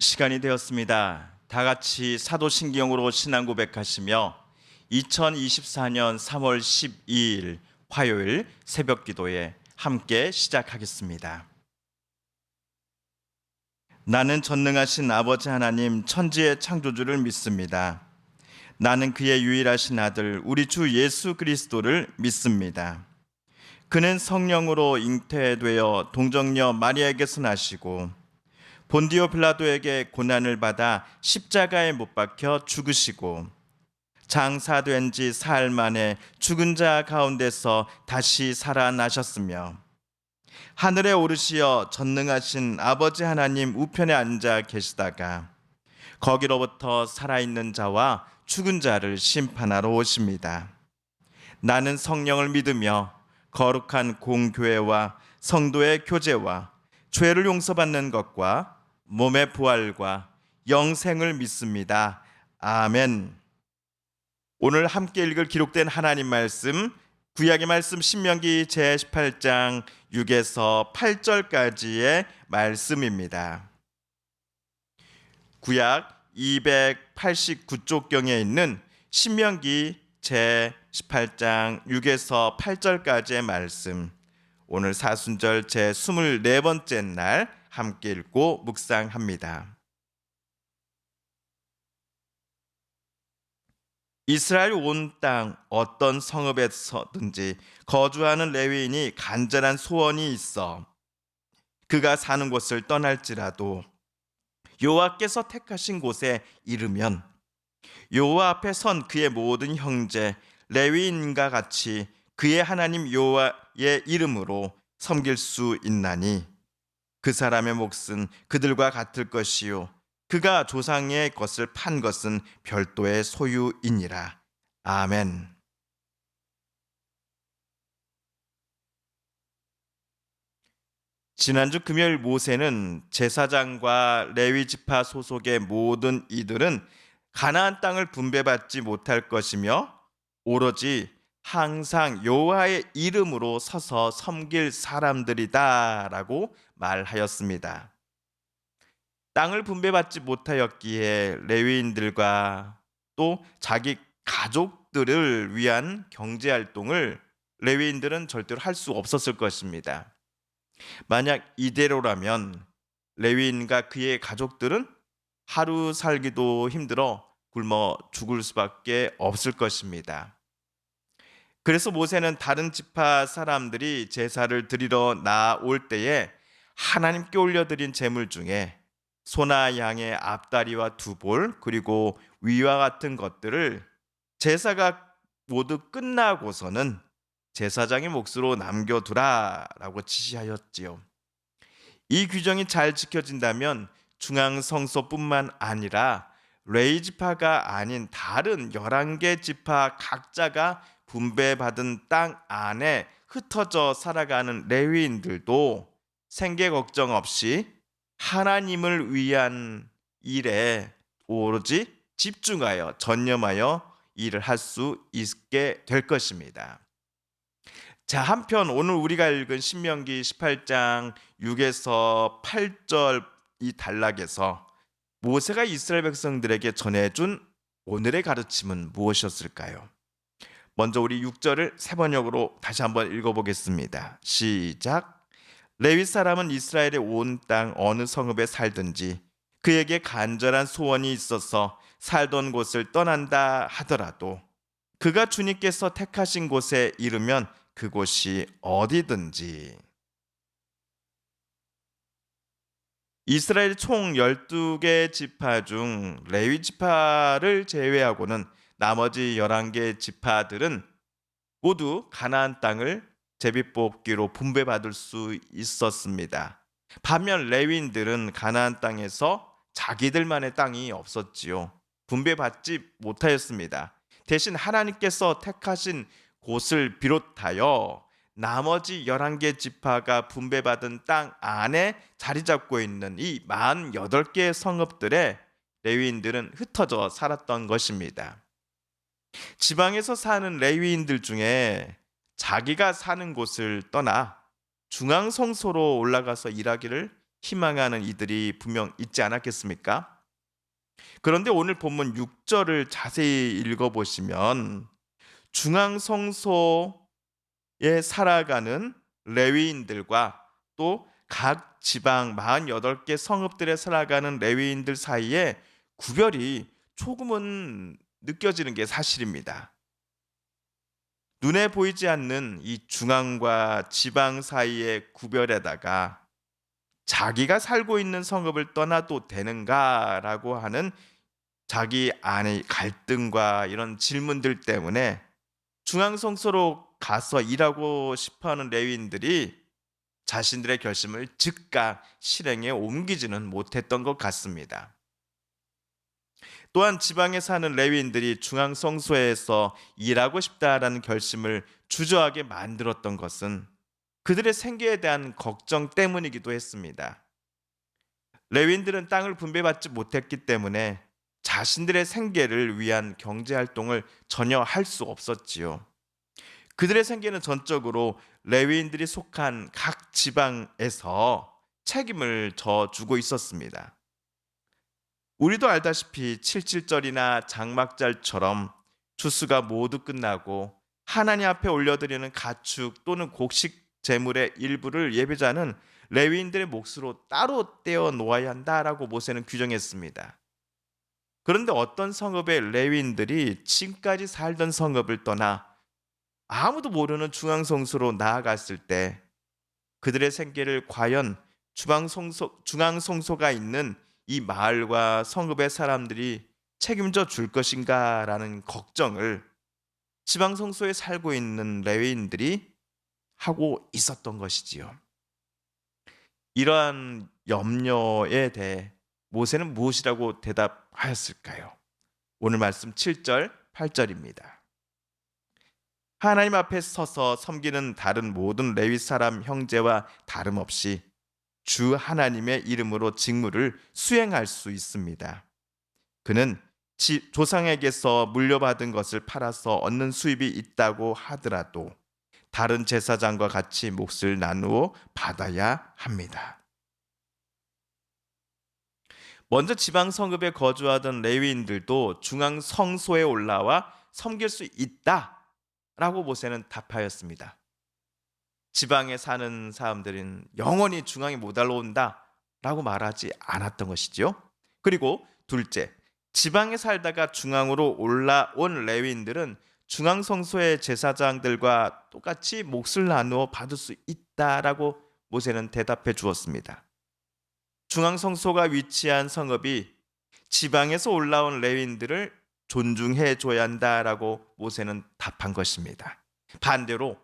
시간이 되었습니다. 다 같이 사도신경으로 신앙 고백하시며 2024년 3월 12일 화요일 새벽 기도에 함께 시작하겠습니다. 나는 전능하신 아버지 하나님 천지의 창조주를 믿습니다. 나는 그의 유일하신 아들 우리 주 예수 그리스도를 믿습니다. 그는 성령으로 잉태되어 동정녀 마리아에게서 나시고 본디오 빌라도에게 고난을 받아 십자가에 못 박혀 죽으시고 장사된 지 사흘 만에 죽은 자 가운데서 다시 살아나셨으며 하늘에 오르시어 전능하신 아버지 하나님 우편에 앉아 계시다가 거기로부터 살아있는 자와 죽은 자를 심판하러 오십니다. 나는 성령을 믿으며 거룩한 공교회와 성도의 교제와 죄를 용서받는 것과 몸의 부활과 영생을 믿습니다. 아멘. 오늘 함께 읽을 기록된 하나님 말씀, 구약의 말씀 신명기 제18장 6에서 8절까지의 말씀입니다. 구약 289쪽경에 있는 신명기 제18장 6에서 8절까지의 말씀, 오늘 사순절 제24번째 날 함께 읽고 묵상합니다. 이스라엘 온 땅 어떤 성읍에서든지 거주하는 레위인이 간절한 소원이 있어 그가 사는 곳을 떠날지라도 여호와께서 택하신 곳에 이르면 여호와 앞에 선 그의 모든 형제 레위인과 같이 그의 하나님 여호와의 이름으로 섬길 수 있나니 그 사람의 몫은 그들과 같을 것이요 그가 조상의 것을 판 것은 별도의 소유이니라. 아멘. 지난주 금요일 모세는 제사장과 레위 지파 소속의 모든 이들은 가나안 땅을 분배받지 못할 것이며 오로지 항상 여호와의 이름으로 서서 섬길 사람들이다라고 말하였습니다. 땅을 분배받지 못하였기에 레위인들과 또 자기 가족들을 위한 경제활동을 레위인들은 절대로 할 수 없었을 것입니다. 만약 이대로라면 레위인과 그의 가족들은 하루 살기도 힘들어 굶어 죽을 수밖에 없을 것입니다. 그래서 모세는 다른 지파 사람들이 제사를 드리러 나올 때에 하나님께 올려드린 제물 중에 소나 양의 앞다리와 두 볼 그리고 위와 같은 것들을 제사가 모두 끝나고서는 제사장의 몫으로 남겨두라라고 지시하였지요. 이 규정이 잘 지켜진다면 중앙 성소뿐만 아니라 레위 지파가 아닌 다른 11개 지파 각자가 분배받은 땅 안에 흩어져 살아가는 레위인들도 생계 걱정 없이 하나님을 위한 일에 오로지 집중하여 전념하여 일을 할 수 있게 될 것입니다. 자, 한편 오늘 우리가 읽은 신명기 18장 6에서 8절 이 단락에서 모세가 이스라엘 백성들에게 전해준 오늘의 가르침은 무엇이었을까요? 먼저 우리 6절을 세 번역으로 다시 한번 읽어보겠습니다. 시작. 레위 사람은 이스라엘의 온 땅 어느 성읍에 살든지 그에게 간절한 소원이 있어서 살던 곳을 떠난다 하더라도 그가 주님께서 택하신 곳에 이르면 그곳이 어디든지. 이스라엘 총 12개 지파 중 레위 지파를 제외하고는 나머지 11개 지파들은 모두 가나안 땅을 제비뽑기로 분배받을 수 있었습니다. 반면 레위인들은 가나안 땅에서 자기들만의 땅이 없었지요. 분배받지 못하였습니다. 대신 하나님께서 택하신 곳을 비롯하여 나머지 11개 지파가 분배받은 땅 안에 자리 잡고 있는 이 48개의 성읍들에 레위인들은 흩어져 살았던 것입니다. 지방에서 사는 레위인들 중에 자기가 사는 곳을 떠나 중앙 성소로 올라가서 일하기를 희망하는 이들이 분명 있지 않았겠습니까? 그런데 오늘 본문 6절을 자세히 읽어보시면 중앙 성소에 살아가는 레위인들과 또 각 지방 48개 성읍들에 살아가는 레위인들 사이에 구별이 조금은 느껴지는 게 사실입니다. 눈에 보이지 않는 이 중앙과 지방 사이의 구별에다가 자기가 살고 있는 성읍을 떠나도 되는가라고 하는 자기 안의 갈등과 이런 질문들 때문에 중앙 성소로 가서 일하고 싶어하는 레위인들이 자신들의 결심을 즉각 실행에 옮기지는 못했던 것 같습니다. 또한 지방에 사는 레위인들이 중앙 성소에서 일하고 싶다라는 결심을 주저하게 만들었던 것은 그들의 생계에 대한 걱정 때문이기도 했습니다. 레위인들은 땅을 분배받지 못했기 때문에 자신들의 생계를 위한 경제 활동을 전혀 할 수 없었지요. 그들의 생계는 전적으로 레위인들이 속한 각 지방에서 책임을 져주고 있었습니다. 우리도 알다시피 7.7절이나 장막절처럼 추수가 모두 끝나고 하나님 앞에 올려드리는 가축 또는 곡식 제물의 일부를 예배자는 레위인들의 몫으로 따로 떼어 놓아야 한다라고 모세는 규정했습니다. 그런데 어떤 성읍의 레위인들이 지금까지 살던 성읍을 떠나 아무도 모르는 중앙성소로 나아갔을 때 그들의 생계를 과연 중앙성소가 있는 이 마을과 성읍의 사람들이 책임져 줄 것인가라는 걱정을 지방성소에 살고 있는 레위인들이 하고 있었던 것이지요. 이러한 염려에 대해 모세는 무엇이라고 대답하였을까요? 오늘 말씀 7절, 8절입니다. 하나님 앞에 서서 섬기는 다른 모든 레위 사람 형제와 다름없이 주 하나님의 이름으로 직무를 수행할 수 있습니다. 그는 조상에게서 물려받은 것을 팔아서 얻는 수입이 있다고 하더라도 다른 제사장과 같이 몫을 나누어 받아야 합니다. 먼저 지방 성읍에 거주하던 레위인들도 중앙 성소에 올라와 섬길 수 있다라고 모세는 답하였습니다. 지방에 사는 사람들은 영원히 중앙에 못 올라온다라고 말하지 않았던 것이죠. 그리고 둘째, 지방에 살다가 중앙으로 올라온 레위인들은 중앙 성소의 제사장들과 똑같이 몫을 나누어 받을 수 있다라고 모세는 대답해 주었습니다. 중앙 성소가 위치한 성읍이 지방에서 올라온 레위인들을 존중해 줘야 한다라고 모세는 답한 것입니다. 반대로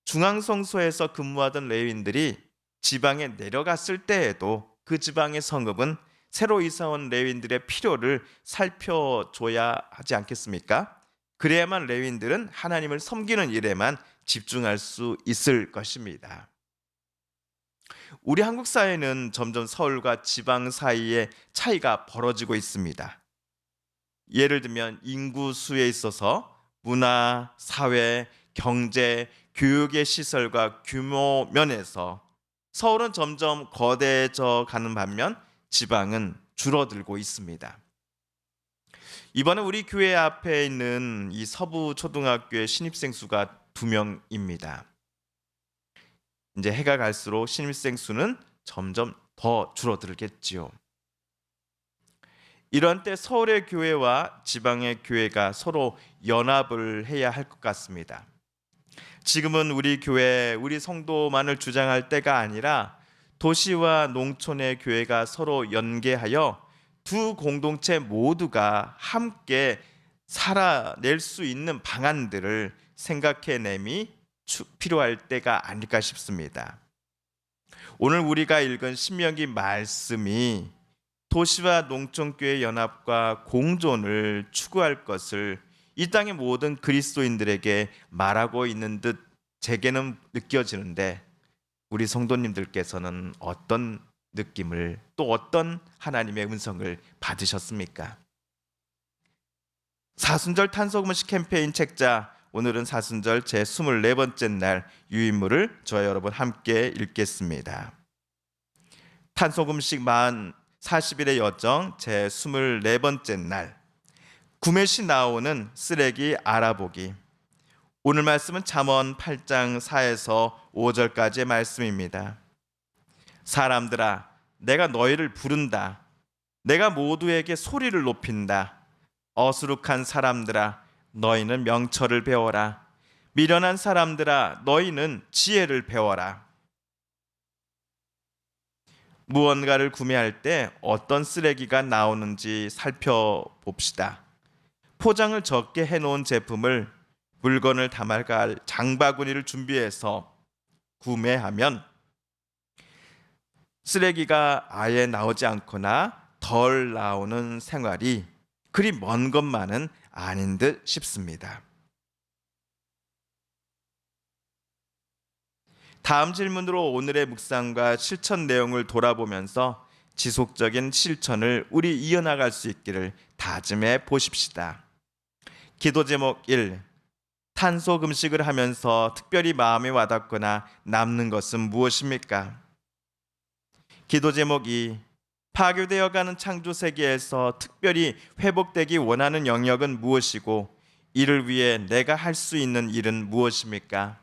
중앙 성소에서 근무하던 레위인들이 지방에 내려갔을 때에도 그 지방의 성읍은 새로 이사온 레위인들의 필요를 살펴줘야 하지 않겠습니까? 그래야만 레위인들은 하나님을 섬기는 일에만 집중할 수 있을 것입니다. 우리 한국 사회는 점점 서울과 지방 사이에 차이가 벌어지고 있습니다. 예를 들면 인구 수에 있어서 문화, 사회, 경제, 교육의 시설과 규모 면에서 서울은 점점 거대해져 가는 반면 지방은 줄어들고 있습니다. 이번에 우리 교회 앞에 있는 이 서부 초등학교의 신입생 수가 2명입니다. 이제 해가 갈수록 신입생 수는 점점 더 줄어들겠지요. 이런 때 서울의 교회와 지방의 교회가 서로 연합을 해야 할 것 같습니다. 지금은 우리 교회, 우리 성도만을 주장할 때가 아니라 도시와 농촌의 교회가 서로 연계하여 두 공동체 모두가 함께 살아낼 수 있는 방안들을 생각해냄이 필요할 때가 아닐까 싶습니다. 오늘 우리가 읽은 신명기 말씀이 도시와 농촌교회 연합과 공존을 추구할 것을 이 땅의 모든 그리스도인들에게 말하고 있는 듯 제게는 느껴지는데 우리 성도님들께서는 어떤 느낌을 또 어떤 하나님의 음성을 받으셨습니까? 사순절 탄소금식 캠페인 책자, 오늘은 사순절 제 24번째 날 유인물을 저와 여러분 함께 읽겠습니다. 탄소금식 만 40일의 여정 제 24번째 날, 구매시 나오는 쓰레기 알아보기. 오늘 말씀은 잠언 8장 4에서 5절까지의 말씀입니다. 사람들아, 내가 너희를 부른다. 내가 모두에게 소리를 높인다. 어수룩한 사람들아, 너희는 명철을 배워라. 미련한 사람들아, 너희는 지혜를 배워라. 무언가를 구매할 때 어떤 쓰레기가 나오는지 살펴봅시다. 포장을 적게 해놓은 제품을 물건을 담아갈 장바구니를 준비해서 구매하면 쓰레기가 아예 나오지 않거나 덜 나오는 생활이 그리 먼 것만은 아닌 듯 싶습니다. 다음 질문으로 오늘의 묵상과 실천 내용을 돌아보면서 지속적인 실천을 우리 이어나갈 수 있기를 다짐해 보십시다. 기도 제목 1. 탄소 금식을 하면서 특별히 마음에 와닿거나 남는 것은 무엇입니까? 기도 제목 2. 파괴되어가는 창조 세계에서 특별히 회복되기 원하는 영역은 무엇이고 이를 위해 내가 할 수 있는 일은 무엇입니까?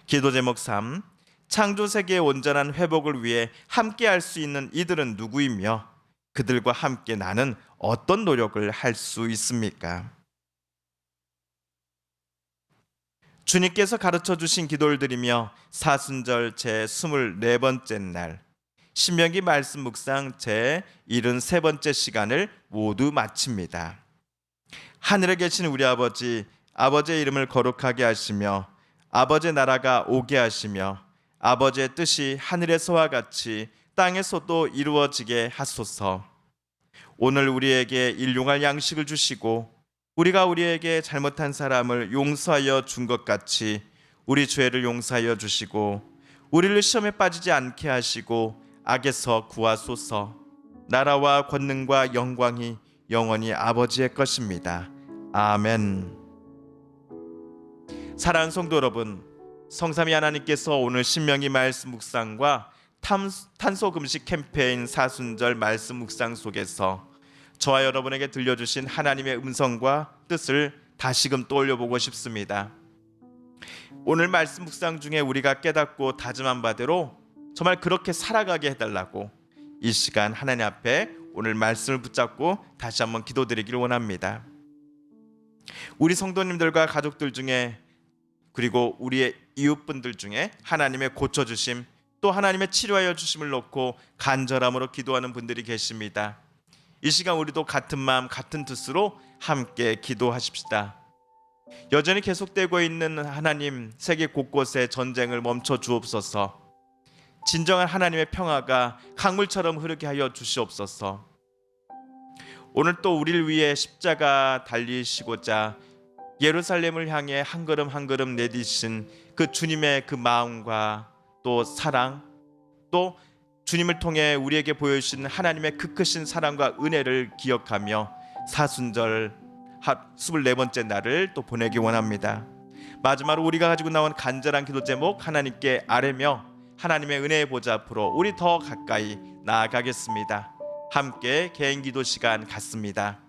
기도 제목 3. 창조 세계의 온전한 회복을 위해 함께 할 수 있는 이들은 누구이며 그들과 함께 나는 어떤 노력을 할 수 있습니까? 주님께서 가르쳐 주신 기도를 드리며 사순절 제 24번째 날, 신명기 말씀 묵상 제 73번째 시간을 모두 마칩니다. 하늘에 계신 우리 아버지, 아버지의 이름을 거룩하게 하시며 아버지의 나라가 오게 하시며 아버지의 뜻이 하늘에서와 같이 땅에서도 이루어지게 하소서. 오늘 우리에게 일용할 양식을 주시고 우리가 우리에게 잘못한 사람을 용서하여 준 것 같이 우리 죄를 용서하여 주시고 우리를 시험에 빠지지 않게 하시고 악에서 구하소서. 나라와 권능과 영광이 영원히 아버지의 것입니다. 아멘. 사랑하는 성도 여러분, 성삼위 하나님께서 오늘 신명기 말씀 묵상과 탄소 금식 캠페인 사순절 말씀 묵상 속에서 저와 여러분에게 들려주신 하나님의 음성과 뜻을 다시금 떠올려보고 싶습니다. 오늘 말씀 묵상 중에 우리가 깨닫고 다짐한 바대로 정말 그렇게 살아가게 해달라고 이 시간 하나님 앞에 오늘 말씀을 붙잡고 다시 한번 기도드리기를 원합니다. 우리 성도님들과 가족들 중에 그리고 우리의 이웃분들 중에 하나님의 고쳐주심 또 하나님의 치료하여 주심을 놓고 간절함으로 기도하는 분들이 계십니다. 이 시간 우리도 같은 마음 같은 뜻으로 함께 기도하십시다. 여전히 계속되고 있는 하나님, 세계 곳곳의 전쟁을 멈춰 주옵소서. 진정한 하나님의 평화가 강물처럼 흐르게 하여 주시옵소서. 오늘 또 우리를 위해 십자가 달리시고자 예루살렘을 향해 한 걸음 한 걸음 내디신 그 주님의 그 마음과 또 사랑, 또 주님을 통해 우리에게 보여주신 하나님의 그 크신 사랑과 은혜를 기억하며 사순절 24번째 날을 또 보내기 원합니다. 마지막으로 우리가 가지고 나온 간절한 기도 제목 하나님께 아뢰며 하나님의 은혜의 보좌 앞으로 우리 더 가까이 나아가겠습니다. 함께 개인 기도 시간 갖습니다.